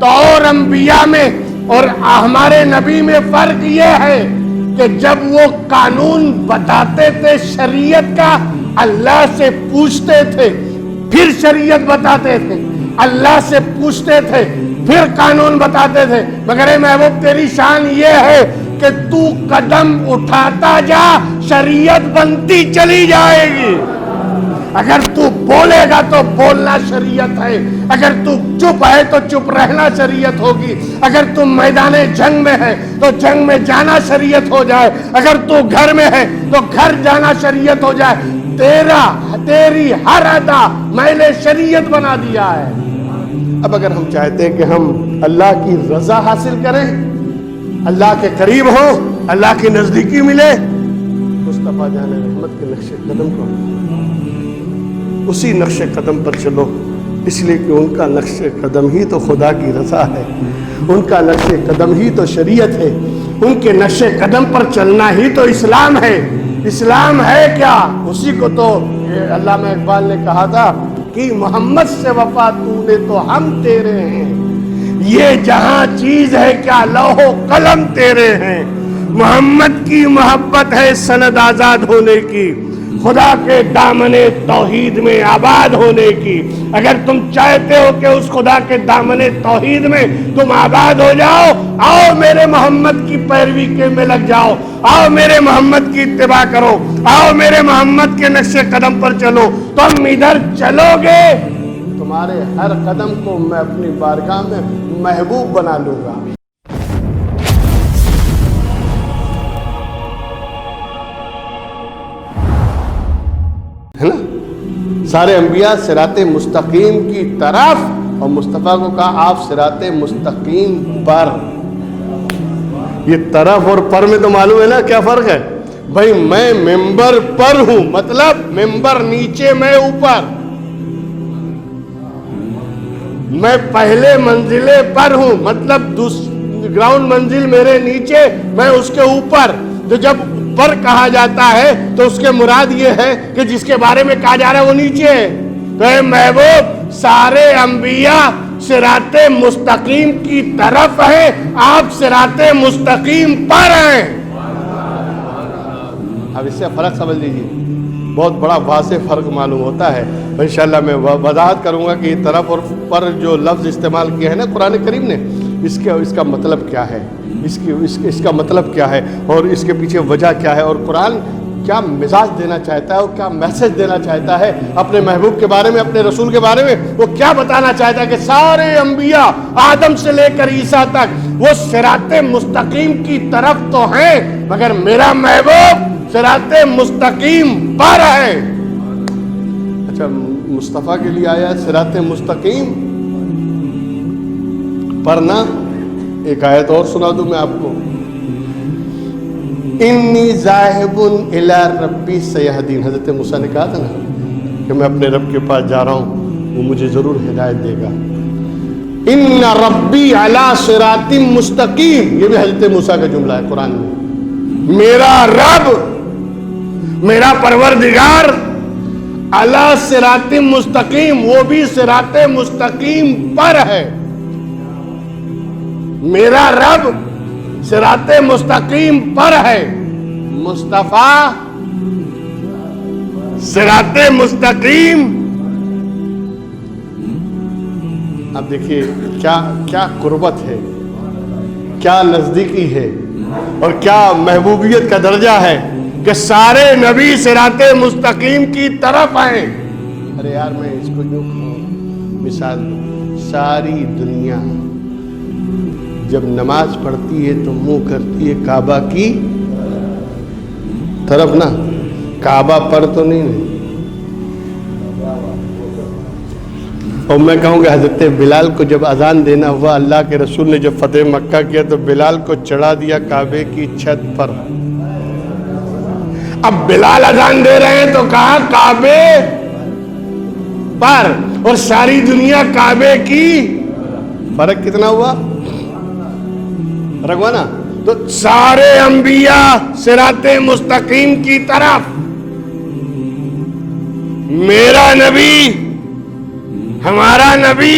تو اور انبیاء میں اور ہمارے نبی میں فرق یہ ہے کہ جب وہ قانون بتاتے تھے شریعت کا، اللہ سے پوچھتے تھے پھر شریعت بتاتے تھے، اللہ سے پوچھتے تھے پھر قانون بتاتے تھے۔ مگر اے محبوب تیری شان یہ ہے کہ تو قدم اٹھاتا جا، شریعت بنتی چلی جائے گی۔ اگر تو بولے گا تو بولنا شریعت ہے، اگر تو چپ ہے تو چپ رہنا شریعت ہوگی، اگر تو میدان جنگ میں ہے تو جنگ میں جانا شریعت ہو جائے، اگر تو گھر میں ہے تو گھر جانا شریعت ہو جائے۔ تیری ہر ادا میں نے شریعت بنا دیا ہے۔ اب اگر ہم چاہتے ہیں کہ ہم اللہ کی رضا حاصل کریں، اللہ کے قریب ہوں، اللہ کی نزدیکی ملے، مصطفیٰ جان رحمت کے نقش قدم کو اسی نقش قدم پر چلو، اس لیے کہ ان کا نقش قدم ہی تو خدا کی رضا ہے، ان کا نقش قدم ہی تو شریعت ہے، ان کے نقش قدم پر چلنا ہی تو اسلام ہے۔ اسلام ہے کیا؟ اسی کو تو علامہ اقبال نے کہا تھا کہ محمد سے وفا تو نے تو ہم تیرے ہیں، یہ جہاں چیز ہے کیا لوح و قلم تیرے ہیں، محمد کی محبت ہے سند آزاد ہونے کی، خدا کے دامن توحید میں آباد ہونے کی۔ اگر تم چاہتے ہو کہ اس خدا کے دامن توحید میں تم آباد ہو جاؤ، آؤ میرے محمد کی پیروی کے میں لگ جاؤ، آؤ میرے محمد کی اتباع کرو، آؤ میرے محمد کے نقش قدم پر چلو۔ تم ادھر چلو گے تمہارے ہر قدم کو میں اپنی بارگاہ میں محبوب بنا لوں گا۔ ہے نا؟ سارے انبیاء صراط مستقیم کی طرف، اور مصطفیٰ کو کہا آپ صراط مستقیم پر۔ یہ طرف اور پر میں تو معلوم ہے نا کیا فرق ہے؟ بھائی میں ممبر پر ہوں، مطلب ممبر نیچے میں اوپر، میں پہلے منزلے پر ہوں، مطلب گراؤنڈ منزل میرے نیچے، میں اس کے اوپر۔ تو جب پر کہا جاتا ہے تو اس کے مراد یہ ہے کہ جس کے بارے میں کہا جا رہا ہے وہ نیچے ہے۔ تو اے محبوب سارے انبیاء صراط مستقیم کی طرف ہیں، آپ صراط مستقیم پر ہیں۔ اب اس سے فرق سمجھ لیجیے، بہت بڑا واضح فرق معلوم ہوتا ہے۔ انشاءاللہ میں وضاحت کروں گا کہ یہ طرف اور پر جو لفظ استعمال کیا ہے نا قرآن کریم نے، اس کا مطلب کیا ہے، اس کا مطلب کیا ہے اور اس کے پیچھے وجہ کیا ہے، اور قرآن کیا مزاج دینا چاہتا ہے اور کیا میسج دینا چاہتا ہے اپنے محبوب کے بارے میں، اپنے رسول کے بارے میں۔ وہ کیا بتانا چاہتا ہے کہ سارے انبیاء آدم سے لے کر عیسیٰ تک وہ صراط مستقیم کی طرف تو ہیں، مگر میرا محبوب صراط مستقیم پر ہے۔ اچھا مصطفیٰ کے لیے آیا صراط مستقیم پر نہ، ایک آیت اور سنا دوں میں آپ کو، انی ذاہب الی ربی سیہدین۔ حضرت موسیٰ نے کہا تھا نا کہ میں اپنے رب کے پاس جا رہا ہوں، وہ مجھے ضرور ہدایت دے گا۔ ان ربی علی صراط مستقیم، یہ بھی حضرت موسیٰ کا جملہ ہے قرآن میں۔ میرا رب، میرا پروردگار علی صراط مستقیم، وہ بھی صراط مستقیم پر ہے۔ میرا رب صراط مستقیم پر ہے، مصطفیٰ صراط مستقیم۔ اب دیکھیے کیا قربت ہے، کیا نزدیکی ہے اور کیا محبوبیت کا درجہ ہے کہ سارے نبی صراط مستقیم کی طرف ہیں۔ ارے یار میں اس کو یوں مثال دوں، ساری دنیا جب نماز پڑھتی ہے تو منہ کرتی ہے کعبہ کی طرف نا، کعبہ پر تو نہیں۔ اور میں کہوں گا حضرت بلال کو جب اذان دینا ہوا، اللہ کے رسول نے جب فتح مکہ کیا تو بلال کو چڑھا دیا کعبے کی چھت پر۔ اب بلال اذان دے رہے ہیں تو کہا کعبے پر، اور ساری دنیا کعبے کی، فرق کتنا ہوا؟ رکھوا نا۔ تو سارے انبیاء صراط مستقیم کی طرف، میرا نبی، ہمارا نبی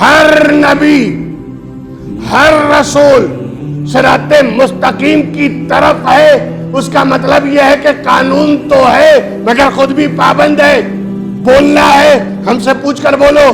ہر نبی ہر رسول صراط مستقیم کی طرف ہے، اس کا مطلب یہ ہے کہ قانون تو ہے مگر خود بھی پابند ہے۔ بولنا ہے ہم سے پوچھ کر بولو،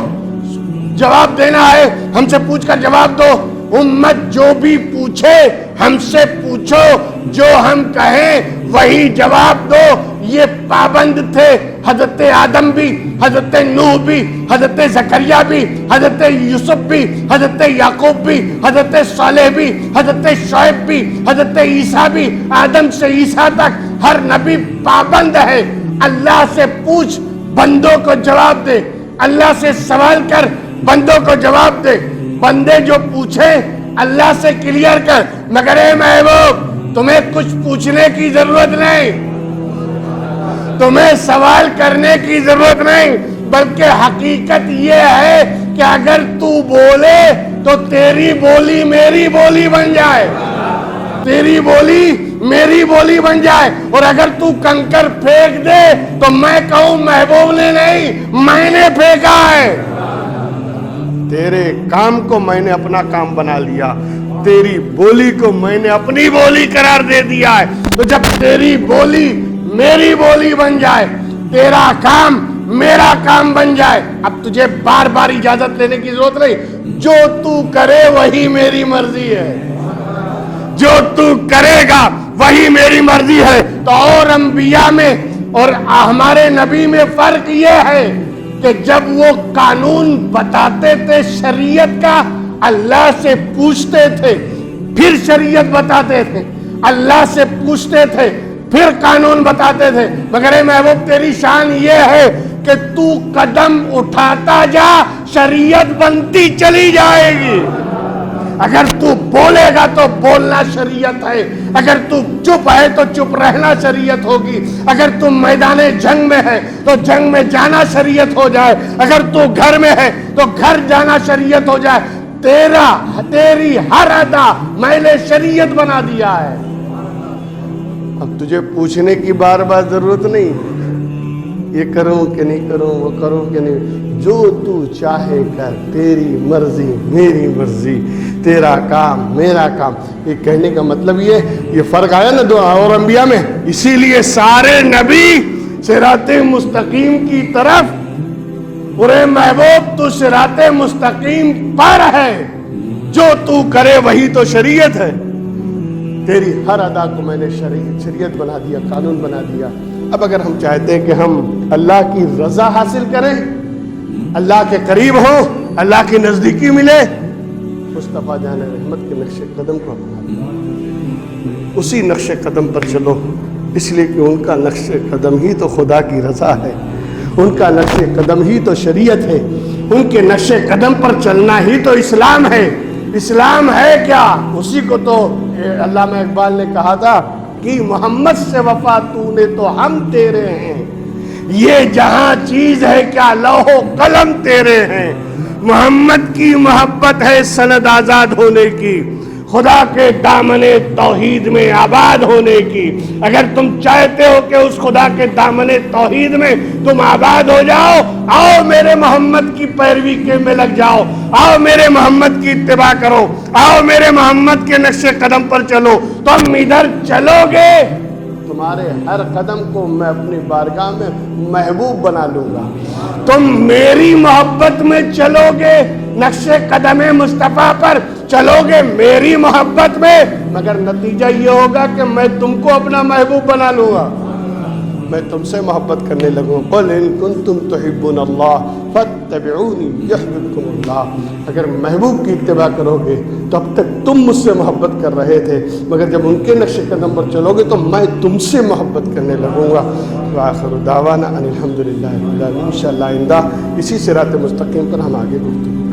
جواب دینا ہے ہم سے پوچھ کر جواب دو۔ امت جو بھی پوچھے ہم سے پوچھو، جو ہم کہیں وہی جواب دو۔ یہ پابند تھے حضرت آدم بھی، حضرت نوح بھی، حضرت زکریا بھی، حضرت یوسف بھی، حضرت یعقوب بھی، حضرت صالح بھی، حضرت شعیب بھی، حضرت عیسیٰ بھی، آدم سے عیسیٰ تک ہر نبی پابند ہے۔ اللہ سے پوچھ، بندوں کو جواب دے، اللہ سے سوال کر، بندوں کو جواب دے۔ بندے جو پوچھیں اللہ سے کلیئر کر، مگر اے محبوب تمہیں کچھ پوچھنے کی ضرورت نہیں، تمہیں سوال کرنے کی ضرورت نہیں، بلکہ حقیقت یہ ہے کہ اگر تو بولے تو تیری بولی میری بولی بن جائے، تیری بولی میری بولی بن جائے۔ اور اگر تو کنکر پھینک دے تو میں کہوں محبوب نے نہیں، میں نے پھینکا ہے۔ تیرے کام کو میں نے اپنا کام بنا لیا، تیری بولی کو میں نے اپنی بولی قرار دے دیا ہے۔ تو جب تیری بولی میری بولی بن جائے، تیرا کام میرا کام بن جائے، اب تجھے بار بار اجازت لینے کی ضرورت نہیں۔ جو تو کرے وہی میری مرضی ہے، جو تو کرے گا وہی میری مرضی ہے۔ تو اور انبیاء میں اور ہمارے نبی میں فرق یہ ہے کہ جب وہ قانون بتاتے تھے شریعت کا، اللہ سے پوچھتے تھے پھر شریعت بتاتے تھے، اللہ سے پوچھتے تھے پھر قانون بتاتے تھے۔ مگر اے محبوب تیری شان یہ ہے کہ تو قدم اٹھاتا جا، شریعت بنتی چلی جائے گی۔ اگر تو بولے گا تو بولنا شریعت ہے، اگر تو چپ ہے تو چپ رہنا شریعت ہوگی، اگر تو میدان جنگ میں ہے تو جنگ میں جانا شریعت ہو جائے، اگر تو گھر میں ہے تو گھر جانا شریعت ہو جائے۔ تیری ہر ادا میں نے شریعت بنا دیا ہے۔ اب تجھے پوچھنے کی بار بار ضرورت نہیں، یہ کروں کہ نہیں کروں، وہ کروں کہ نہیں، جو تو چاہے کر، تیری مرضی میری مرضی، تیرا کام میرا کام۔ یہ کہنے کا مطلب یہ فرق آیا نا دو اور انبیاء میں، اسی لیے سارے نبی صراط مستقیم کی طرف، پورے محبوب تو صراط مستقیم پر ہے، جو تو کرے وہی تو شریعت ہے۔ تیری ہر ادا کو میں نے شریعت بنا دیا، قانون بنا دیا۔ اب اگر ہم چاہتے ہیں کہ ہم اللہ کی رضا حاصل کریں، اللہ کے قریب ہوں، اللہ کی نزدیکی ملے، مصطفیٰ جان رحمت کے نقش قدم کو اپنا لو، اسی نقش قدم پر چلو، اس لیے کہ ان کا نقش قدم ہی تو خدا کی رضا ہے، ان کا نقش قدم ہی تو شریعت ہے، ان کے نقش قدم پر چلنا ہی تو اسلام ہے۔ اسلام ہے کیا؟ اسی کو تو علامہ اقبال نے کہا تھا کہ محمد سے وفا تو نے تو ہم تیرے ہیں، یہ جہاں چیز ہے کیا لوح و قلم تیرے ہیں، محمد کی محبت ہے سند آزاد ہونے کی، خدا کے دامن توحید میں آباد ہونے کی۔ اگر تم چاہتے ہو کہ اس خدا کے دامن توحید میں تم آباد ہو جاؤ، آؤ میرے محمد کی پیروی میں لگ جاؤ، آؤ میرے محمد کی اتباع کرو، آؤ میرے محمد کے نقش قدم پر چلو۔ تم ادھر چلو گے تمہارے ہر قدم کو میں اپنی بارگاہ میں محبوب بنا لوں گا۔ تم میری محبت میں چلو گے، نقش قدم مصطفیٰ پر چلو گے میری محبت میں، مگر نتیجہ یہ ہوگا کہ میں تم کو اپنا محبوب بنا لوں گا، میں تم سے محبت کرنے لگوں۔ قل ان کنتم تحبون اللہ فاتبعونی یحببکم اللہ۔ اگر محبوب کی اتباع کرو گے تو اب تک تم مجھ سے محبت کر رہے تھے، مگر جب ان کے نقش قدم پر چلو گے تو میں تم سے محبت کرنے لگوں گا۔ وآخر دعوانا ان الحمدللہ رب العالمین۔ انشاءاللہ آئندہ اسی صراط مستقیم پر ہم آگے گفتگو